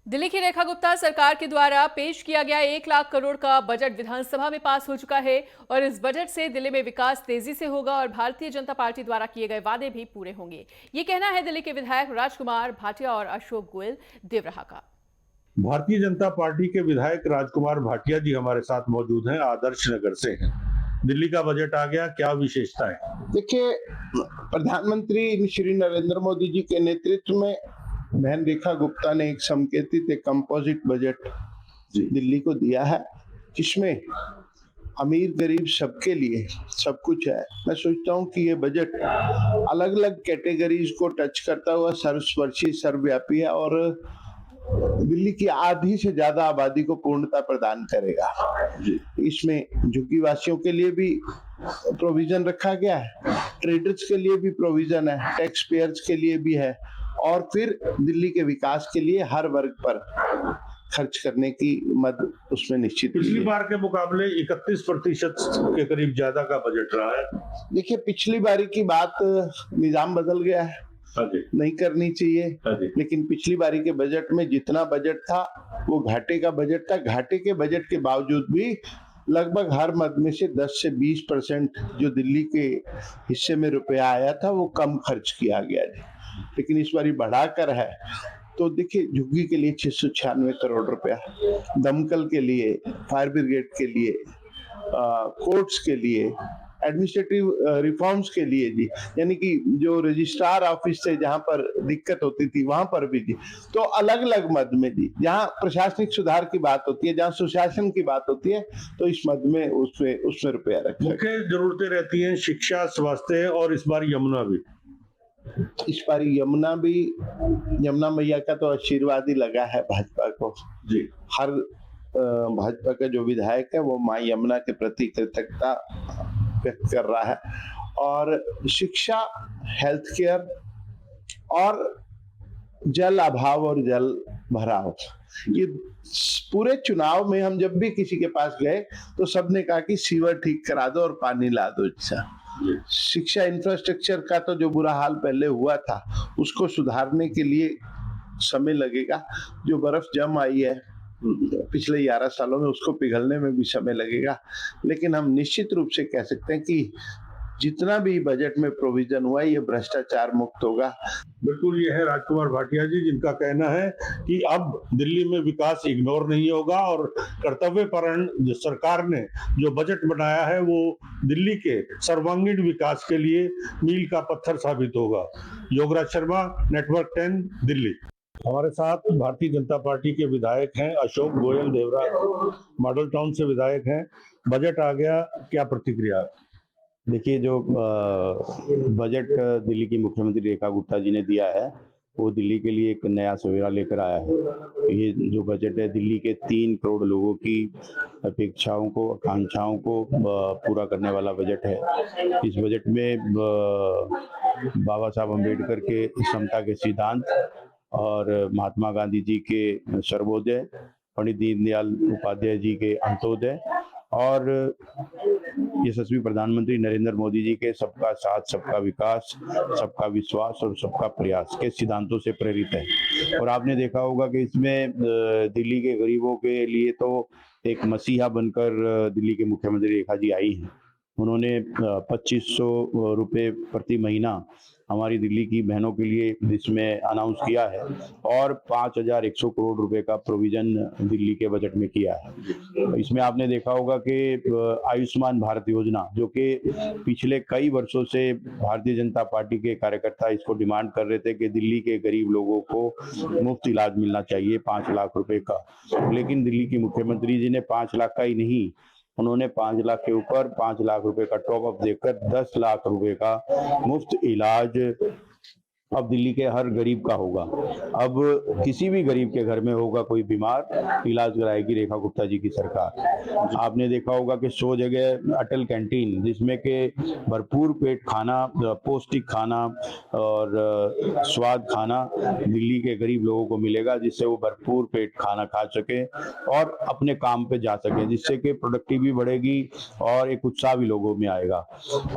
दिल्ली की रेखा गुप्ता सरकार के द्वारा पेश किया गया 1 लाख करोड़ का बजट विधानसभा में पास हो चुका है और इस बजट से दिल्ली में विकास तेजी से होगा और भारतीय जनता पार्टी द्वारा किए गए वादे भी पूरे होंगे। ये कहना है दिल्ली के विधायक राजकुमार भाटिया और अशोक गोयल देवराहा का। भारतीय जनता पार्टी के विधायक राजकुमार भाटिया जी हमारे साथ मौजूद हैं, आदर्श नगर से हैं। दिल्ली का बजट आ गया, क्या विशेषताएं? देखिए, प्रधानमंत्री श्री नरेंद्र मोदी जी के नेतृत्व में बहन रेखा गुप्ता ने एक संकेतित एक कंपोजिट बजट दिल्ली को दिया है, जिसमें अमीर गरीब सबके लिए सब कुछ है। मैं सोचता हूँ कि ये बजट अलग अलग कैटेगरीज को टच करता हुआ सर्वस्पर्शी सर्वव्यापी है और दिल्ली की आधी से ज्यादा आबादी को पूर्णता प्रदान करेगा। इसमें झुग्गी वासियों के लिए भी प्रोविजन रखा गया है, ट्रेडर्स के लिए भी प्रोविजन है, टैक्स पेयर्स के लिए भी है और फिर दिल्ली के विकास के लिए हर वर्ग पर खर्च करने की मद उसमें निश्चित। पिछली बार के मुकाबले 31% के करीब ज्यादा का बजट रहा है। देखिए, पिछली बारी की बात, निजाम बदल गया है, नहीं करनी चाहिए, लेकिन पिछली बारी के बजट में जितना बजट था वो घाटे का बजट था। घाटे के बजट के बावजूद भी लगभग हर मद में से 10 से 20% जो दिल्ली के हिस्से में रुपया आया था वो कम खर्च किया गया है। लेकिन इस बारी बढ़ाकर है, तो देखिए झुग्गी के लिए 696 करोड़ रुपया, दमकल के लिए, फायर ब्रिगेड के लिए, कोर्ट्स के लिए, एडमिनिस्ट्रेटिव रिफॉर्म्स के लिए जी, यानी कि जो रजिस्ट्रार ऑफिस से जहां पर दिक्कत होती थी वहां पर भी जी, तो अलग अलग मद में जी, जहां प्रशासनिक सुधार की बात होती है, जहां सुशासन की बात होती है, तो इस मद में उसमें रुपया रखा। मुख्य जरूरतें रहती हैं शिक्षा, स्वास्थ्य और इस बार यमुना भी। इस बार यमुना मैया का तो आशीर्वाद ही लगा है भाजपा को जी। हर भाजपा का जो विधायक है वो मां यमुना के प्रति कृतज्ञता व्यक्त कर रहा है और शिक्षा, हेल्थ केयर और जल अभाव और जल भराव, ये पूरे चुनाव में हम जब भी किसी के पास गए तो सबने कहा कि सीवर ठीक करा दो और पानी ला दो। शिक्षा इंफ्रास्ट्रक्चर का तो जो बुरा हाल पहले हुआ था उसको सुधारने के लिए समय लगेगा। जो बर्फ जम आई है पिछले 11 सालों में उसको पिघलने में भी समय लगेगा, लेकिन हम निश्चित रूप से कह सकते हैं कि जितना भी बजट में प्रोविजन हुआ ये भ्रष्टाचार मुक्त होगा। बिल्कुल, ये है राजकुमार भाटिया जी जिनका कहना है कि अब दिल्ली में विकास इग्नोर नहीं होगा और कर्तव्यपरायण जो सरकार ने जो बजट बनाया है वो दिल्ली के सर्वांगीण विकास के लिए मील का पत्थर साबित होगा। योगराज शर्मा, नेटवर्क 10, दिल्ली। हमारे साथ भारतीय जनता पार्टी के विधायक हैं अशोक गोयल देवरा, मॉडल टाउन से विधायक हैं। बजट आ गया, क्या प्रतिक्रिया? देखिए, जो बजट दिल्ली की मुख्यमंत्री रेखा गुप्ता जी ने दिया है वो दिल्ली के लिए एक नया सवेरा लेकर आया है। ये जो बजट है दिल्ली के 3 करोड़ लोगों की अपेक्षाओं को, आकांक्षाओं को पूरा करने वाला बजट है। इस बजट में बाबा साहब अम्बेडकर के समता के सिद्धांत और महात्मा गांधी जी के सर्वोदय, पंडित दीनदयाल उपाध्याय जी के अंत्योदय और यशस्वी प्रधानमंत्री नरेंद्र मोदी जी के सबका साथ, सबका विकास, सबका विश्वास और सबका प्रयास के सिद्धांतों से प्रेरित है। और आपने देखा होगा कि इसमें दिल्ली के गरीबों के लिए तो एक मसीहा बनकर दिल्ली के मुख्यमंत्री रेखा जी आई हैं। उन्होंने 2500 रुपये प्रति महीना हमारी दिल्ली की बहनों के लिए इसमें अनाउंस किया है और 5100 करोड़ रुपए का प्रोविजन दिल्ली के बजट में किया है। इसमें आपने देखा होगा कि आयुष्मान भारत योजना, जो कि पिछले कई वर्षों से भारतीय जनता पार्टी के कार्यकर्ता इसको डिमांड कर रहे थे कि दिल्ली के गरीब लोगों को मुफ्त इलाज मिलना चाहिए 5 लाख रुपए का, लेकिन दिल्ली की मुख्यमंत्री जी ने 5 लाख का ही नहीं, उन्होंने 5 लाख के ऊपर 5 लाख रुपए का टॉप अप देकर 10 लाख रुपए का मुफ्त इलाज अब दिल्ली के हर गरीब का होगा। अब किसी भी गरीब के घर में होगा कोई बीमार, इलाज कराएगी रेखा गुप्ता जी की सरकार। आपने देखा होगा कि 100 जगह अटल कैंटीन, जिसमें के भरपूर पेट खाना, पौष्टिक खाना और स्वाद खाना दिल्ली के गरीब लोगों को मिलेगा, जिससे वो भरपूर पेट खाना खा सके और अपने काम पे जा सके, जिससे कि प्रोडक्टिविटी बढ़ेगी और एक उत्साह भी लोगों में आएगा।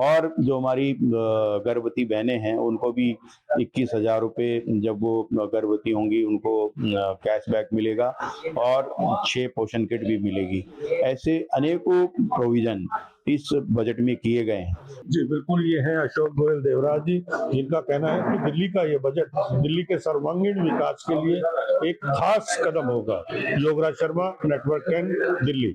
और जो हमारी गर्भवती बहनें हैं उनको भी 21,000 रुपये जब वो गर्भवती होंगी उनको कैशबैक मिलेगा और 6 पोषण किट भी मिलेगी। ऐसे अनेकों प्रोविजन इस बजट में किए गए हैं। जी बिल्कुल, ये हैं अशोक गोयल देवराज जी, जिनका कहना है कि दिल्ली का ये बजट दिल्ली के सर्वांगीण विकास के लिए एक खास कदम होगा। योगराज शर्मा, नेटवर्क 10, दिल्ली।